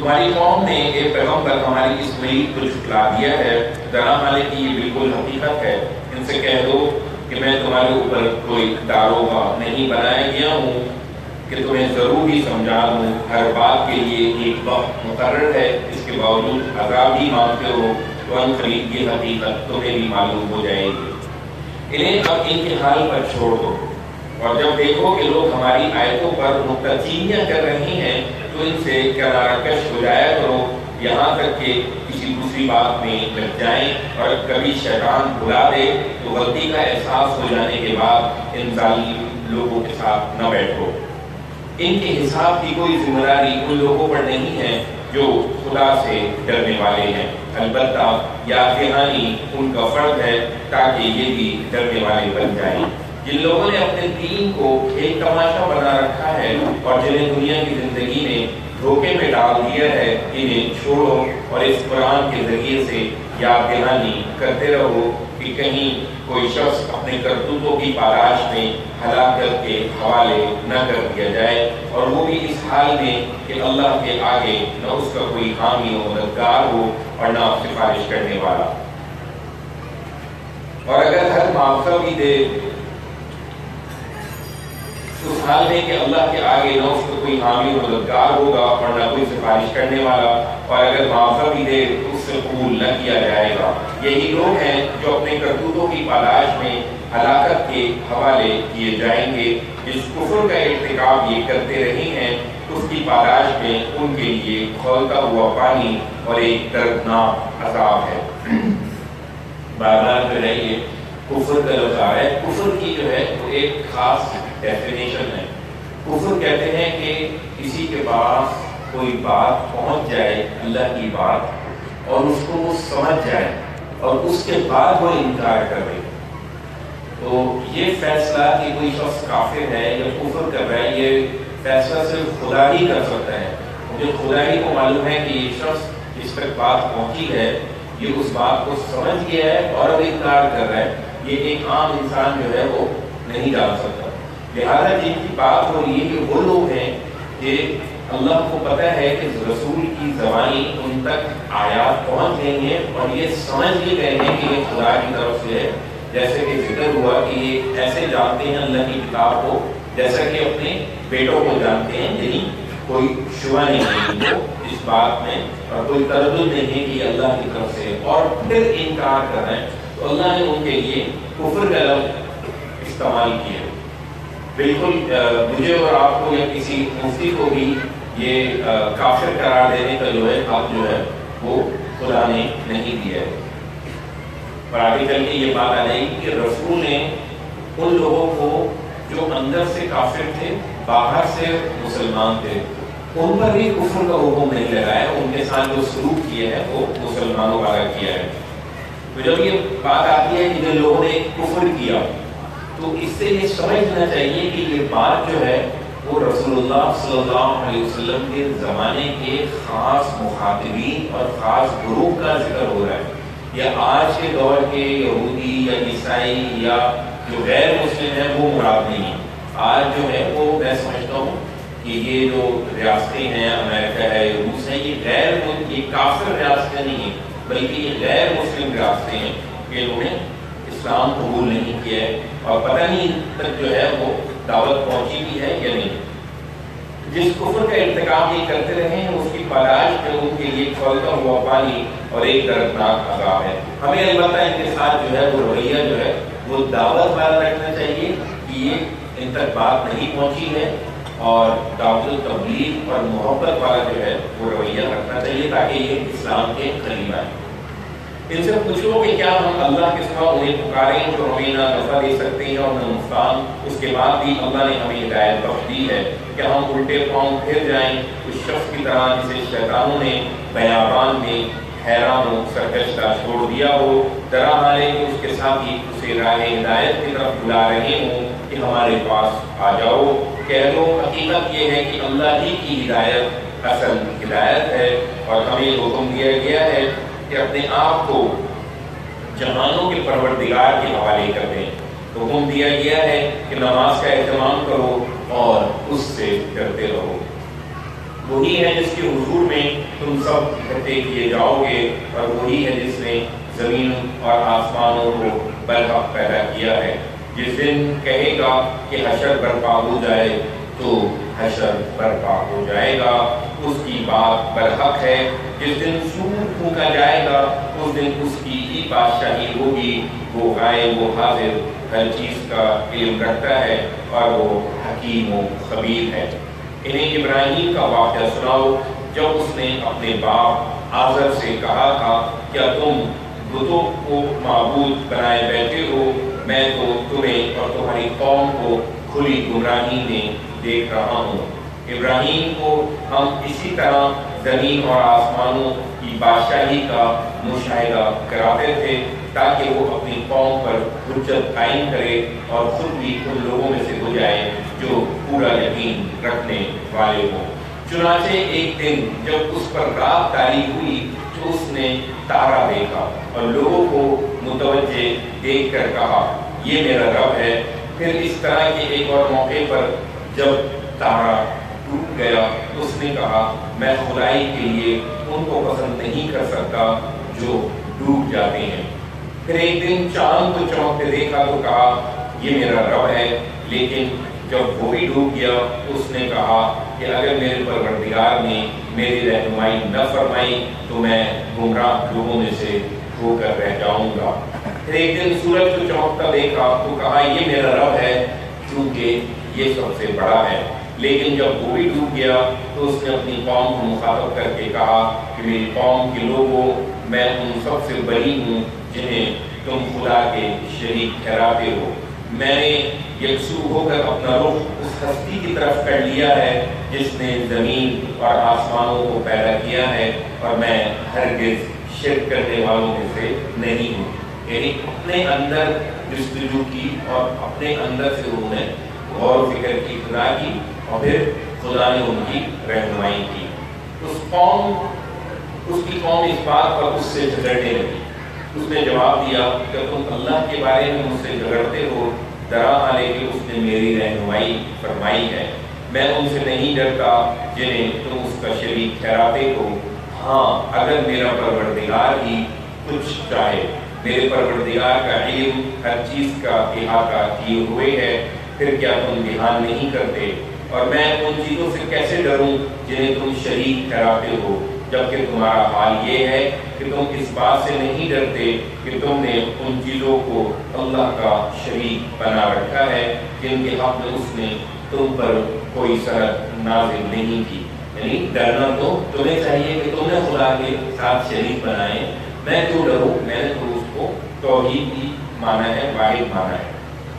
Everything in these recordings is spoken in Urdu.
تمہاری قوم نے ایک پیغمبر ہماری اس وعید کو جھٹلا دیا ہے، ذرا حالانکہ یہ بالکل حقیقت ہے۔ ان سے کہہ دو کہ میں تمہارے اوپر کوئی داروغہ نہیں بنایا گیا ہوں کہ تمہیں ضرور ہی سمجھا دوں، ہر بات کے لیے ایک وقت مقرر ہے، اس کے باوجود عذاب ہی مانگتے ہو تو ان قریب یہ حقیقت تمہیں بھی معلوم ہو جائے گی۔ انہیں اب ان کے حال پر چھوڑ دو، اور جب دیکھو کہ لوگ ہماری آیتوں پر نکتہ چینیاں کر رہے ہیں تو ان سے کنارہ کش ہو جایا کرو، یہاں تک کہ کسی دوسری بات میں لگ جائیں، اور کبھی شیطان بلا دے تو غلطی کا احساس ہو جانے کے بعد ان ظالم لوگوں کے ساتھ نہ بیٹھو۔ ان کے حساب کی کوئی ذمہ داری ان لوگوں پر نہیں ہے جو خدا سے ڈرنے والے ہیں، البتہ یاد دہانی ان کا فرض ہے تاکہ یہ بھی ڈرنے والے بن جائیں۔ جن لوگوں نے اپنے دین کو ایک تماشا بنا رکھا ہے اور جنہیں دنیا کی زندگی نے دھوکے میں ڈال دیا ہے، انہیں چھوڑو اور اس قرآن کے ذریعے سے یاد دہانی کرتے رہو کہ کہیں کوئی شخص اپنے کرتوتوں کی پاراش میں ہلاکت کے حوالے نہ کر دیا جائے، اور وہ بھی اس حال میں کہ اللہ کے آگے نہ اس کا کوئی حامی و مددگار ہو اور نہ سفارش کرنے والا۔ اور اگر ہر معاوضہ بھی دے اس حال میں کہ اللہ کے آگے نہ اس کا کوئی حامی و مددگار ہوگا اور نہ کوئی سفارش کرنے والا، اور اگر معاوضہ بھی دے تو اس سے قبول نہ کیا جائے گا۔ یہی لوگ ہیں جو اپنے کرتوتوں کی پالاش میں ہلاکت کے حوالے کیے جائیں گے۔ جس کفر کا ارتکاب یہ کرتے رہے ہیں اس کی پالاش میں ان کے لیے کھولتا ہوا پانی اور ایک دردناک عذاب ہے۔ بار بار جو ہے یہ کفر کا لفظ آ رہا ہے۔ کفر کی جو ہے وہ ایک خاص ڈیفینیشن ہے۔ کفر کہتے ہیں کہ کسی کے پاس کوئی بات پہنچ جائے، اللہ کی بات، اور اس کو وہ سمجھ جائے اور اس کے بعد وہ انکار کر دے، تو یہ فیصلہ کہ کوئی شخص کافر ہے یا کفر کر رہا ہے، یہ فیصلہ صرف خدا ہی کر سکتا ہے۔ مجھے خدا ہی کو معلوم ہے کہ یہ شخص جس تک بات پہنچی ہے یہ اس بات کو سمجھ گیا ہے اور اب انکار کر رہا ہے، یہ ایک عام انسان جو ہے وہ نہیں جان سکتا۔ لہذا جن کی بات ہو رہی ہے کہ وہ لوگ ہیں کہ اللہ کو پتہ ہے کہ رسول کی زبانی ان تک آیات پہنچ گئی ہیں اور یہ سمجھ بھی گئے ہیں کہ یہ خدا کی طرف سے ہے، جیسے کہ ذکر ہوا کہ یہ ایسے جانتے ہیں اللہ کی کتاب کو جیسا کہ اپنے بیٹوں کو جانتے ہیں، یعنی کوئی شبہ نہیں ہے ان کو اس بات میں اور کوئی تردد نہیں ہے کہ یہ اللہ کی طرف سے، اور پھر انکار کر رہے ہیں تو اللہ نے ان کے لیے کفر کا لفظ استعمال کیا۔ بالکل مجھے اور آپ کو یا کسی مفتی کو بھی یہ کافر قرار دینے کا جو ہے حق جو ہے وہ خدا نے نہیں دیا ہے۔ اور آگے چل کے یہ بات آ جائے گی کہ رسول نے ان لوگوں کو جو اندر سے کافر تھے، باہر سے مسلمان تھے، ان پر بھی کفر کا حکم نہیں لگایا، ان کے ساتھ جو سلوک کیا ہے وہ مسلمانوں والا کیا ہے۔ تو جب یہ بات آتی ہے کہ جن لوگوں نے کفر کیا تو اس سے یہ سمجھنا چاہیے کہ یہ بات جو ہے وہ رسول اللہ صلی اللہ علیہ وسلم کے زمانے کے خاص مخاطبین اور خاص گروہ کا ذکر ہو رہا ہے، یا آج کے دور کے یہودی یا عیسائی یا جو غیر مسلم ہیں وہ مراد نہیں ہے۔ آج جو ہے وہ میں سمجھتا ہوں کہ یہ جو ریاستیں ہیں، امریکہ ہے، روس ہے، یہ کافر ریاستیں نہیں ہیں بلکہ یہ غیر مسلم ریاستیں ہیں کہ انہوں نے اسلام قبول نہیں کیا ہے اور پتہ نہیں تک جو ہے وہ دعوت پہنچی بھی ہے یا نہیں۔ جس کفر کا ارتکاب یہ کرتے رہے ہیں اس کی پالاش میں ان کے لیے کھولتا ہوا پانی اور ایک دردناک عذاب ہے۔ ہمیں البتہ ان کے ساتھ جو ہے وہ رویہ جو ہے وہ دعوت والا رکھنا چاہیے کہ یہ ان تک بات نہیں پہنچی ہے، اور دعوت تبلیغ اور محبت والا جو ہے وہ رویہ رکھنا چاہیے تاکہ یہ اسلام کے قریب آئے۔ ان سے پوچھو کہ کیا ہم اللہ کے سوا انہیں پکاریں جو ہمیں نہ نفع دے سکتے ہیں اور نہ نقصان، اس کے بعد بھی اللہ نے ہمیں ہدایت بخش دی ہے، کیا ہم الٹے پاؤں پھر جائیں اس شخص کی طرح جسے شیطانوں نے بیابان میں حیران و سرکشتہ چھوڑ دیا ہو، طرح حالے کہ اس کے ساتھ ہی اسے راہ ہدایت کی طرف بلا رہے ہوں کہ ہمارے پاس آ جاؤ۔ کہہ دو حقیقت یہ ہے کہ اللہ ہی کی ہدایت اصل ہدایت ہے، اور ہمیں حکم دیا گیا ہے کہ اپنے آپ کو جہانوں کے پروردگار کے حوالے کر دیں۔ حکم دیا گیا ہے کہ نماز کا اہتمام کرو اور اس سے ڈرتے رہو۔ وہی ہے جس کے حضور میں تم سب اکٹھے کیے جاؤ گے، اور وہی ہے جس نے زمین اور آسمانوں کو برحق پیدا کیا ہے۔ جس دن کہے گا کہ حشر برپا ہو جائے تو حشر برپا ہو جائے گا، اس کی بات برحق ہے۔ جس دن سور پھونکا جائے گا اس دن اس کی ہی بادشاہی ہوگی۔ وہ غائب و حاضر ہر چیز کا علم رکھتا ہے اور وہ حکیم و خبیر ہے۔ انہیں ابراہیم کا واقعہ سناؤ جب اس نے اپنے باپ آزر سے کہا تھا، کیا تم بتوں کو معبود بنائے بیٹھے ہو؟ میں تو تمہیں اور تمہاری قوم کو کھلی گمراہی میں دیکھ رہا ہوں۔ ابراہیم کو ہم اسی طرح زمین اور آسمانوں کی بادشاہی کا مشاہدہ کراتے تھے تاکہ وہ اپنی قوم پر حجت قائم کرے اور خود بھی ان لوگوں میں سے ہو جائے جو پورا یقین رکھنے والے ہوں۔ چنانچہ ایک دن جب اس پر رات طاری ہوئی تو اس نے تارا دیکھا اور لوگوں کو متوجہ دیکھ کر کہا، یہ میرا رب ہے۔ پھر اس طرح کے ایک اور موقع پر جب تارا ٹوٹ گیا تو اس نے کہا، میں خدائی کے لیے ان کو پسند نہیں کر سکتا جو ڈوب جاتے ہیں۔ پھر ایک دن چاند کو چمکتے دیکھا تو کہا، یہ میرا رب ہے۔ لیکن جب وہ بھی ڈوب گیا تو اس نے کہا کہ اگر میرے پروردگار نے میری رہنمائی نہ فرمائی تو میں گمراہ لوگوں میں سے ہو کر رہ جاؤں گا۔ پھر ایک دن سورج کو چمکتا دیکھا تو کہا، یہ میرا رب ہے کیونکہ یہ سب سے بڑا ہے۔ لیکن جب وہ بھی ڈوب گیا تو اس نے اپنی قوم کو مخاطب کر کے کہا کہ میری قوم کے لوگوں، میں ان سب سے بری ہوں جنہیں تم خدا کے شریک ٹھہراتے ہو۔ میں نے یکسو ہو کر اپنا رخ اس ہستی کی طرف کر لیا ہے جس نے زمین اور آسمانوں کو پیدا کیا ہے، اور میں ہرگز شرک کرنے والوں میں سے نہیں ہوں۔ یعنی اپنے اندر جستجو کی اور اپنے اندر سے انہوں نے غور و فکر کی خدا کی، اور پھر خدا نے ان کی رہنمائی کی۔ اس کی قوم اس بات پر اس سے جھگڑنے لگی۔ اس نے جواب دیا کہ تم اللہ کے بارے میں مجھ سے جھگڑتے ہو، دراحالے کہ اس نے میری رہنمائی فرمائی ہے۔ میں ان سے نہیں ڈرتا جنہیں تم اس کا شریک ٹھہراتے ہو۔ ہاں، اگر میرا پروردگار ہی کچھ چاہے۔ میرے پروردگار کا علم ہر چیز کا احاطہ کیے ہوئے ہے، پھر کیا تم دھیان نہیں کرتے؟ اور میں ان چیزوں سے کیسے ڈروں جنہیں تم شریک ٹھہراتے ہو، جبکہ تمہارا حال یہ ہے کہ تم اس بات سے نہیں ڈرتے کہ تم نے ان چیزوں کو اللہ کا شریک بنا رکھا ہے جن کے حق میں اس نے تم پر کوئی سند نازل نہیں کی۔ یعنی ڈرنا تو تمہیں چاہیے کہ تم نے خدا کے ساتھ شریک بنائے، میں کیوں ڈروں؟ میں نے تو اس کو توحید ہی مانا ہے، واحد مانا ہے۔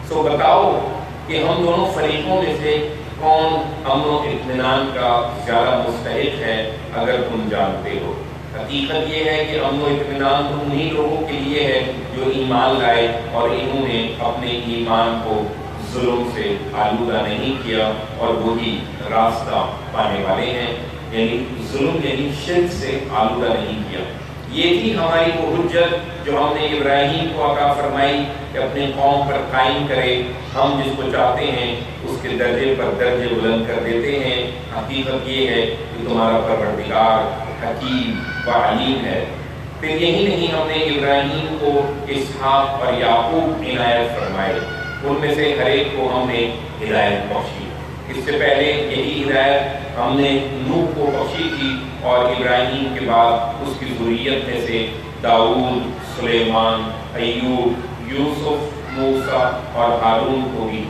سو بتاؤ کہ ہم دونوں فریقوں میں سے کون امن و اطمینان کا زیادہ مستحق ہے اگر تم جانتے ہو۔ حقیقت یہ ہے کہ امن و اطمینان تو انہی لوگوں کے لیے ہے جو ایمان لائے اور انہوں نے اپنے ایمان کو ظلم سے آلودہ نہیں کیا، اور وہی راستہ پانے والے ہیں۔ یعنی ظلم یعنی شرک سے آلودہ نہیں کیا۔ یہ تھی ہماری وہ حجت جو ہم نے ابراہیم کو عطا فرمائی کہ اپنے قوم پر قائم کرے۔ ہم جس کو چاہتے ہیں اس کے درجے پر درجے بلند کر دیتے ہیں۔ حقیقت یہ ہے کہ تمہارا پروردگار حکیم و علیم ہے۔ پھر یہی نہیں، ہم نے ابراہیم کو اسحاق اور یعقوب عنایت فرمائے، ان میں سے ہر ایک کو ہم نے ہدایت بخشی۔ اس سے پہلے یہی ہدایت ہم نے نوح کو بخشی تھی، اور ابراہیم کے بعد اس کی ذریت میں سے داؤد، سلیمان، ایوب، یوسف، موسیٰ اور ہارون کو بھی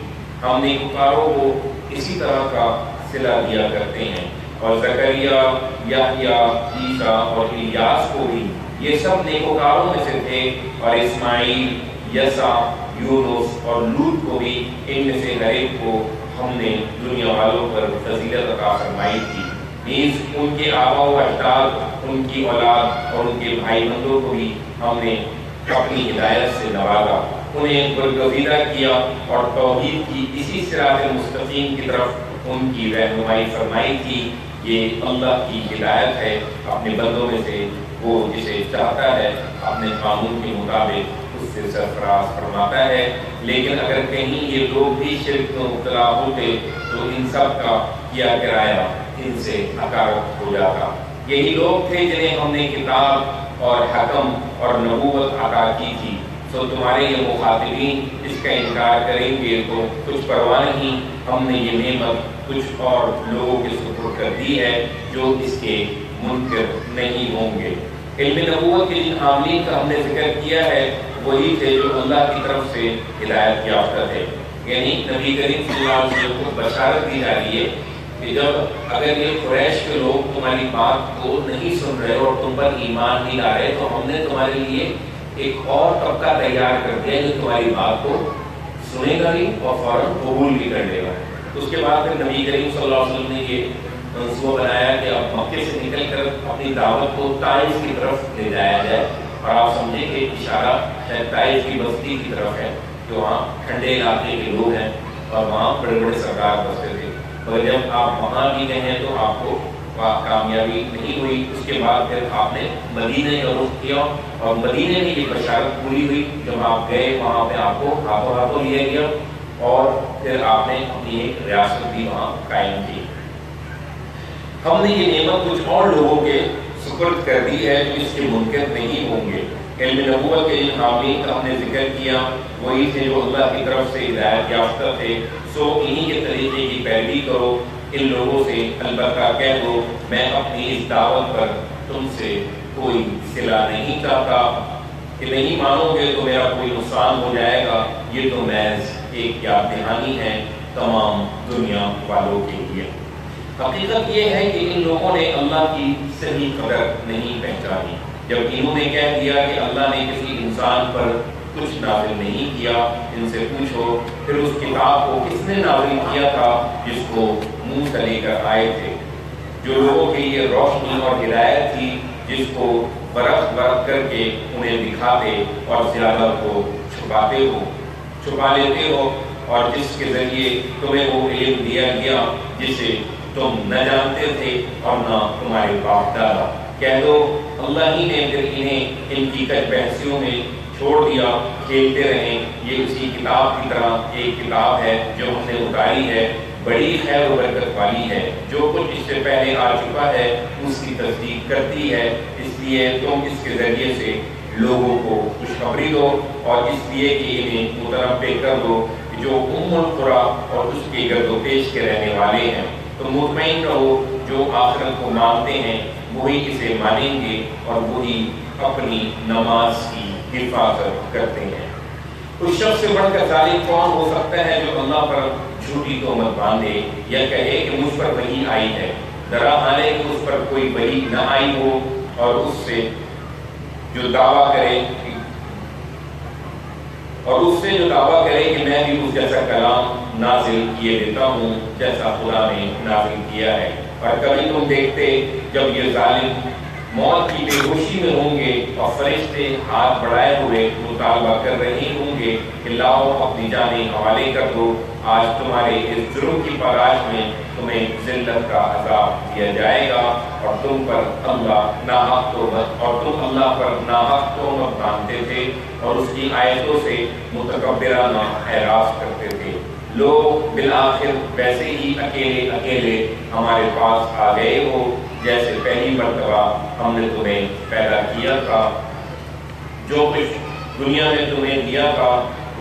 ہم نیکوکاروں کو اسی طرح کا صلہ دیا کرتے ہیں، اور زکریا، یحییٰ، عیسیٰ اور الیاس کو بھی، یہ سب نیکوکاروں میں سے تھے، اور اسماعیل، یسع، یونس اور لوط کو بھی ان میں سے ہر ایک کو ہم نے دنیا والوں پر فضیلت عطا فرمائی تھی۔ نیز ان کے آباء و اجداد، ان کی اولاد اور ان کے بھائی بندوں کو بھی ہم نے اپنی ہدایت سے نوازا، انہیں برگزیدہ کیا اور توحید کی اسی صراط مستقیم کی طرف ان کی رہنمائی فرمائی تھی۔ یہ اللہ کی ہدایت ہے اپنے بندوں میں سے، وہ جسے چاہتا ہے اپنے قانون کے مطابق اس سے سرفراز فرماتا ہے۔ لیکن اگر کہیں یہ لوگ بھی شرک میں مبتلا ہوتے تو ان سب کا کیا کرایہ، ان سے حقارت ہو جاتا۔ یہی لوگ تھے جنہیں ہم نے کتاب اور حکم اور نبوت عطا کی تھی، سو تمہارے یہ مخاطبین اس کا انکار کریں گے تو کچھ پرواہ نہیں، ہم نے یہ نعمت کچھ اور لوگوں کے سپرد کر دی ہے جو اس کے منکر نہیں ہوں گے۔ علم نبوت کے جن عاملین کا ہم نے ذکر کیا ہے وہی تھے جو اللہ کی طرف سے ہدایت یافتہ تھے، یعنی نبی کریم صلی اللہ علیہ وسلم کو بشارت دی جا رہی ہے کہ جب اگر یہ قریش کے لوگ تمہاری بات کو نہیں سن رہے اور تم پر ایمان نہیں لا رہے تو ہم نے تمہارے لیے ایک اور طبقہ تیار کر دیا جو تمہاری بات کو سنے گا بھی اور فوراً قبول بھی کر لے گا۔ اس کے بعد پھر نبی کریم صلی اللہ علیہ وسلم نے یہ منصوبہ بنایا کہ اب مکے سے نکل کر اپنی دعوت کو طائف کی طرف لے جایا جائے، اور آپ سمجھیں کہ اشارہ شاید طائف کی بستی کی طرف ہے جو وہاں ٹھنڈے علاقے کے لوگ ہیں اور وہاں بڑے بڑے سردار بستے تھے، مگر جب آپ وہاں بھی گئے ہیں تو آپ کو کامیابی نہیں ہوئی۔ اس کے بعد پھر آپ نے مدینے کا رخ کیا اور مدینے میں یہ بشارت پوری ہوئی، جب آپ گئے وہاں پہ آپ کو ہاتھوں ہاتھوں لیا گیا اور پھر آپ نے اپنی ایک ریاست بھی وہاں قائم کی۔ ہم نے یہ نعمت کچھ اور لوگوں کے سپرد کر دی ہے جو اس کے منکر نہیں ہوں گے۔ علم نبوت کے جن حاملین کا ہم نے ذکر کیا وہی تھے جو اللہ کی طرف سے ہدایت یافتہ تھے، سو انہی کے طریقے کی پیروی کرو۔ ان لوگوں سے البتہ کہہ دو میں اپنی اس دعوت پر تم سے کوئی صلہ نہیں چاہتا، کہ نہیں مانو گے تو میرا کوئی نقصان ہو جائے گا، یہ تو محض ایک یاد دہانی ہے تمام دنیا والوں کے لیے۔ حقیقت یہ ہے کہ ان لوگوں نے اللہ کی صحیح قدر نہیں پہچانی۔ جب انہوں نے کہہ دیا کہ اللہ نے کسی انسان پر کچھ نازل نہیں کیا، ان سے پوچھو پھر اس کتاب کو کس نے نازل کیا تھا جس کو منہ سے لے کر آئے تھے، جو لوگوں کے لیے روشنی اور ہدایت تھی، جس کو برق برق کر کے انہیں دکھاتے اور زیادہ کو چھپا لیتے ہو، اور جس کے ذریعے تمہیں وہ علم دیا گیا جسے تم نہ جانتے تھے اور نہ تمہارے باپ دادا۔ کہہ دو اللہ ہی نے پھر انہیں ان کی کچھ بحثیوں میں چھوڑ دیا، کھیلتے رہیں، یہ اسی کتاب کی طرح ایک کتاب ہے جو ہم نے اتاری ہے، بڑی خیر و برکت والی ہے، جو کچھ اس سے پہلے آ چکا ہے اس کی تصدیق کرتی ہے، اس لیے تم اس کے ذریعے سے لوگوں کو خوشخبری دو اور اس لیے کہ انہیں متنبع کر دو جو القریٰ اور اس کے گرد و پیش کے رہنے والے ہیں۔ تو مطمئن رہو جو آخرت کو مانتے ہیں وہی اسے مانیں گے اور وہی اپنی نماز کی حفاظت کرتے ہیں۔ اس شخص سے بڑھ کر ظالم کون ہو سکتا ہے جو اللہ پر جھوٹی تہمت باندھے یا کہے کہ مجھ پر وحی آئی ہے، درا حالے کہ اس پر کوئی وحی نہ آئی ہو، اور اس سے جو دعویٰ کرے کہ میں بھی اس جیسا کلام نازل کیے دیتا ہوں جیسا خدا نے نازل کیا ہے۔ اور کبھی تم دیکھتے جب یہ ظالم موت کی بے ہوشی میں ہوں گے اور فرشتے ہاتھ بڑھائے ہوئے مطالبہ کر رہے ہوں گے کہ لاؤ اپنی جانیں حوالے کر دو، آج تمہارے اس جرم کی پاراش میں تمہیں ذلت کا عذاب دیا جائے گا، اور تم پر اللہ پر ناحق تہمت باندھتے تھے اور اس کی آیتوں سے متکبرانہ اعراض کرتے تھے۔ لوگ بالآخر ویسے ہی اکیلے اکیلے ہمارے پاس آ گئے ہو جیسے پہلی مرتبہ ہم نے تمہیں پیدا کیا تھا، جو کچھ دنیا نے تمہیں دیا تھا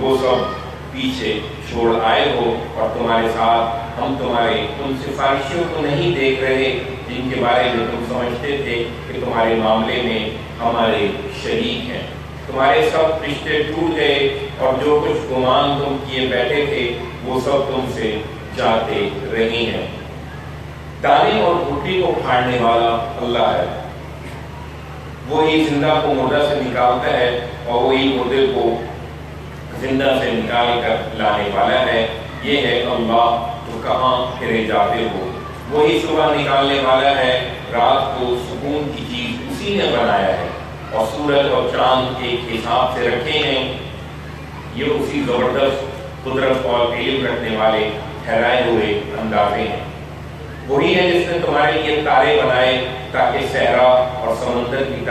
وہ سب پیچھے چھوڑ آئے ہو، اور تمہارے ساتھ ہم تمہارے ان سفارشیوں کو نہیں دیکھ رہے جن کے بارے میں تم سمجھتے تھے کہ تمہارے معاملے میں ہمارے شریک ہیں۔ تمہارے سب رشتے ٹوٹ گئے اور جو کچھ گمان تم کیے بیٹھے تھے وہ سب تم سے جاتے رہے ہیں۔ دانے اور بھٹی کو پھاڑنے والا اللہ ہے، وہی زندہ کو مردہ سے نکالتا ہے اور وہی مردے کو زندہ سے نکال کر لانے والا ہے۔ یہ ہے اللہ، تو کہاں پھرے جاتے ہو؟ وہی صبح نکالنے والا ہے، رات کو سکون کی چیز اسی نے بنایا ہے، اور سورج اور چاند ایک حساب سے رکھے ہیں، یہ اسی زبردست قدرت اور علم رکھنے والے ٹھہرائے ہوئے اندازے ہیں۔ وہی ہے جس نے تمہارے لیے تارے بنائے تاکہ صحرا اور سمندر کی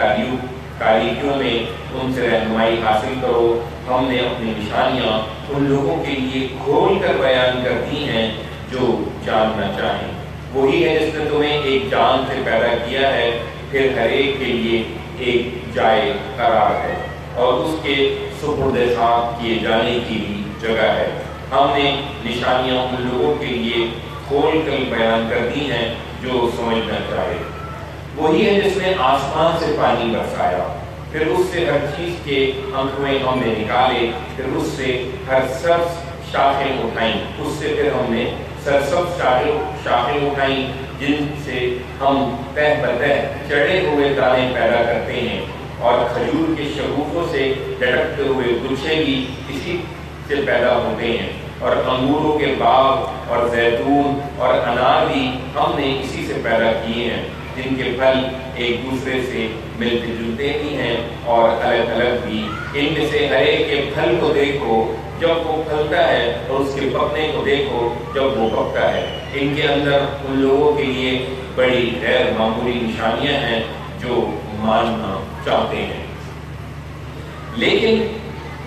تاریکیوں میں ان سے رہنمائی حاصل کرو۔ ہم نے اپنی نشانیاں ان لوگوں کے لیے کھول کر بیان کر دی ہیں جو جاننا چاہیں۔ وہی ہے جس نے تمہیں ایک جان سے پیدا کیا ہے، پھر ہر ایک کے لیے ایک جائے قرار ہے اور اس کے سپرد خاک کیے جانے کی بھی جگہ ہے۔ ہم نے نشانیاں ان لوگوں کے لیے کھول کر بیان کر دی ہیں جو سمجھنا چاہے۔ وہی ہے جس نے آسمان سے پانی برسایا، پھر اس سے ہر چیز کے انکھویں ہم نے نکالے، پھر اس سے ہر سبز شاخیں اٹھائیں، اس سے پھر ہم نے سرسبز شاخیں اٹھائیں جن سے ہم تہ بتہ چڑھے ہوئے دانے پیدا کرتے ہیں، اور کھجور کے شگوفوں سے لٹکتے ہوئے گچھے بھی اسی سے پیدا ہوتے ہیں، اور انگوروں کے باغ اور زیتون اور انار بھی ہم نے اسی سے پیدا کیے ہیں، جن کے پھل ایک دوسرے سے ملتے جلتے بھی ہیں اور الگ الگ بھی۔ ان میں سے ہر ایک کے پھل کو دیکھو جب وہ پھلتا ہے، اور اس کے پکنے کو دیکھو جب وہ پکتا ہے۔ ان کے اندر ان لوگوں کے لیے بڑی غیر معمولی نشانیاں ہیں جو ماننا چاہتے ہیں، لیکن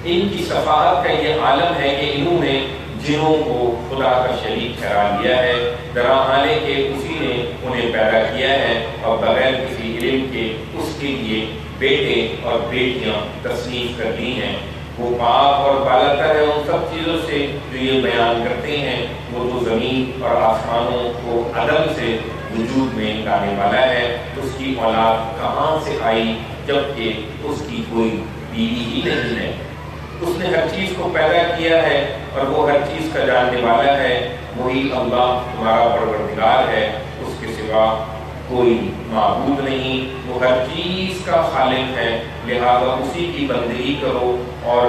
ان کی صفاحت کا یہ عالم ہے کہ انہوں نے جنوں کو خدا کا شریک ٹھہرا لیا ہے، درحالے کہ اسی نے انہیں پیدا کیا ہے اور بغیر کسی علم کے اس کے لیے بیٹے اور بیٹیاں تصنیف کر لی ہیں۔ وہ پاک اور بالاتر ہے ان سب چیزوں سے جو یہ بیان کرتے ہیں۔ وہ تو زمین اور آسمانوں کو عدم سے وجود میں لانے والا ہے، اس کی اولاد کہاں سے آئی جبکہ اس کی کوئی بیوی ہی نہیں ہے۔ اس نے ہر چیز کو پیدا کیا ہے اور وہ ہر چیز کا جاننے والا ہے۔ وہی اللہ تمہارا پروردگار ہے، اس کے سوا کوئی معبود نہیں۔ وہ ہر چیز کا خالق ہے، لہذا اسی کی بندگی کرو، اور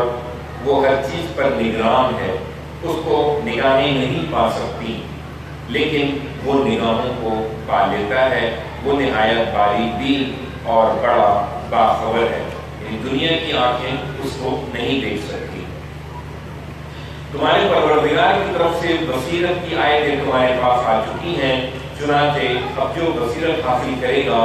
وہ ہر چیز پر نگران ہے۔ اس کو نگاہیں نہیں پا سکتی، لیکن وہ نگاہوں کو پا لیتا ہے۔ وہ نہایت باریک بین اور بڑا باخبر ہے، دنیا کی آنکھیں اس کو نہیں دیکھ سکتی۔ تمہارے پروردگار کی طرف سے بصیرت کی آیتیں تمہارے پاس آ چکی ہیں، چنانچہ اب جو بصیرت حاصل کرے گا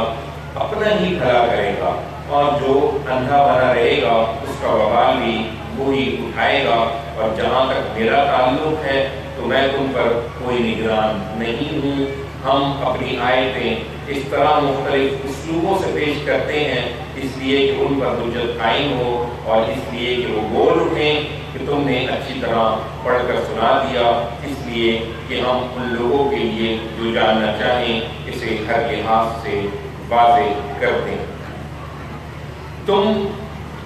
اپنا ہی بھلا کرے گا، اور جو اندھا بنا رہے گا اس کا وبال بھی وہی اٹھائے گا۔ اور جہاں تک میرا تعلق ہے تو میں تم پر کوئی نگران نہیں ہوں۔ ہم اپنی آیتیں اس طرح مختلف اسلوبوں سے پیش کرتے ہیں، اس لیے کہ ان پر حجت قائم ہو، اور اس لیے کہ وہ بول اٹھیں کہ تم نے اچھی طرح پڑھ کر سنا دیا، اس لیے کہ ہم ان لوگوں کے لیے جو جاننا چاہیں اسے ہر لحاظ سے واضح کر دیں۔ تم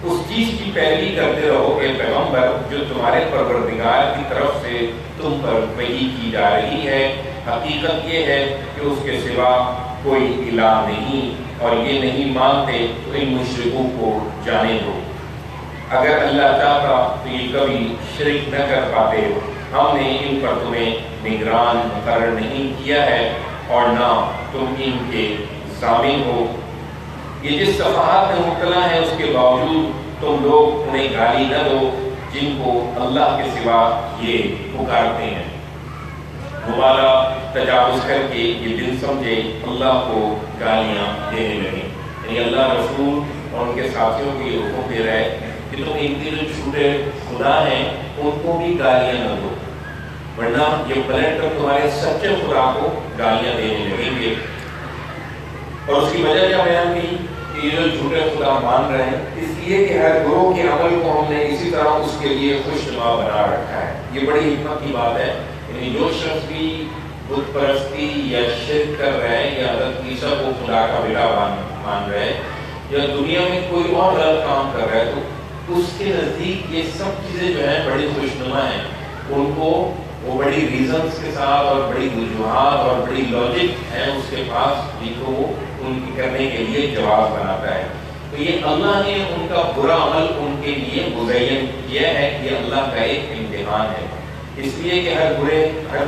اس چیز کی پیروی کرتے رہو اے پیغمبر جو تمہارے پروردگار کی طرف سے تم پر وحی کی جا رہی ہے۔ حقیقت یہ ہے کہ اس کے سوا کوئی الہ نہیں، اور یہ نہیں مانتے تو ان مشرکوں کو جانے دو۔ اگر اللہ چاہتا تو یہ کبھی شرک نہ کر پاتے۔ ہم نے ان پر تمہیں نگران مقرر نہیں کیا ہے، اور نہ تم ان کے ضامن ہو۔ یہ جس صفحات میں مبتلا ہے اس کے باوجود تم لوگ انہیں گالی نہ دو جن کو اللہ کے سوا یہ پکارتے ہیں۔ مبالغہ تجاوز کر کے یہ دل سمجھے اللہ کو گالیاں دینے لگے، یعنی اللہ رسول اور ان کے ساتھیوں کو یہ حکم دے رہا ہے کہ تم ان کے جو چھوٹے خدا ہیں ان کو بھی گالیاں نہ دو، ورنہ یہ پلٹ کر تمہارے سچے خدا کو گالیاں دینے لگیں گے۔ اور اس کی وجہ کیا بیان کی کہ یہ جو جھوٹے خدا مان رہے ہیں، اس لیے کہ ہر گروہ کے عمل کو ہم نے اسی طرح اس کے لیے خوشنما بنا رکھا ہے۔ یہ بڑی حکمت کی بات ہے، یعنی جو شخص بھی بت پرستی یا شرک کر رہے ہیں یا حضرت عیسیٰ کو خدا کا بیٹا مان رہے ہیں یا دنیا میں کوئی اور غلط کام کر رہا ہے، تو اس کے نزدیک یہ سب چیزیں جو ہیں بڑی خوشنما ہیں۔ ان کو وہ بڑی ریزنز کے ساتھ اور بڑی وجوہات اور بڑی لاجک ہیں اس کے پاس، جن کو وہ ان کی کرنے کے لیے جواب بناتا ہے۔ تو یہ اللہ نے ان کا برا عمل ان کے لیے مزین کیا ہے، یہ اللہ کا ایک امتحان ہے، اس لیے کہ ہر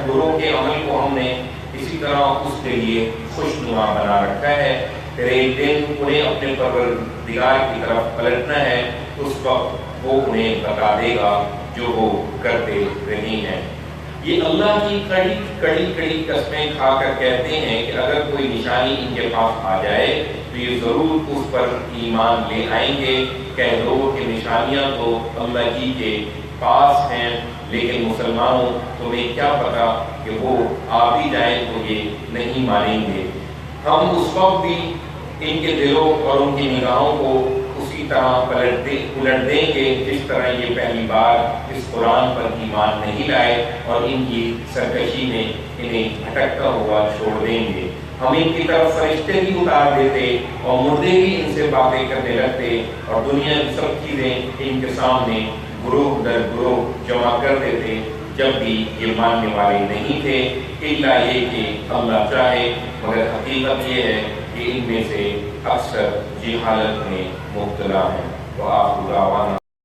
گروہ کے عمل کو ہم نے اسی طرح اس کے لیے خوشنما بنا رکھا ہے۔ پھر ایک دن انہیں اپنے پروردگار کی طرف پلٹنا ہے، اس وقت وہ انہیں بتا دے گا جو وہ کرتے رہے ہیں۔ یہ اللہ کی کڑی قسمیں کھا کر کہتے ہیں کہ اگر کوئی نشانی ان کے پاس آ جائے تو یہ ضرور اس پر ایمان لے آئیں گے۔ کہہ دو کہ نشانیاں تو اللہ ہی کے پاس ہیں، لیکن مسلمانوں تمہیں کیا پتا کہ وہ آ بھی جائیں تو یہ نہیں مانیں گے۔ ہم اس وقت بھی ان کے دلوں اور ان کی نگاہوں کو اسی طرح پلٹ دیں گے جس طرح یہ پہلی بار اس قرآن پر ایمان نہیں لائے اور ان کی سرکشی میں انہیں بھٹکتا ہوا چھوڑ دیں گے۔ ہم ان کی طرف فرشتے بھی اتار دیتے اور مردے بھی ان سے باتیں کرنے لگتے اور دنیا کی سب چیزیں ان کے سامنے گروہ در گروہ جمع کر دیتے، جب بھی یہ ماننے والے نہیں تھے، الا یہ کہ اللہ چاہے، مگر حقیقت یہ ہے کہ ان میں سے اکثر جہالت میں مبتلا ہیں۔ وآخر دعوانا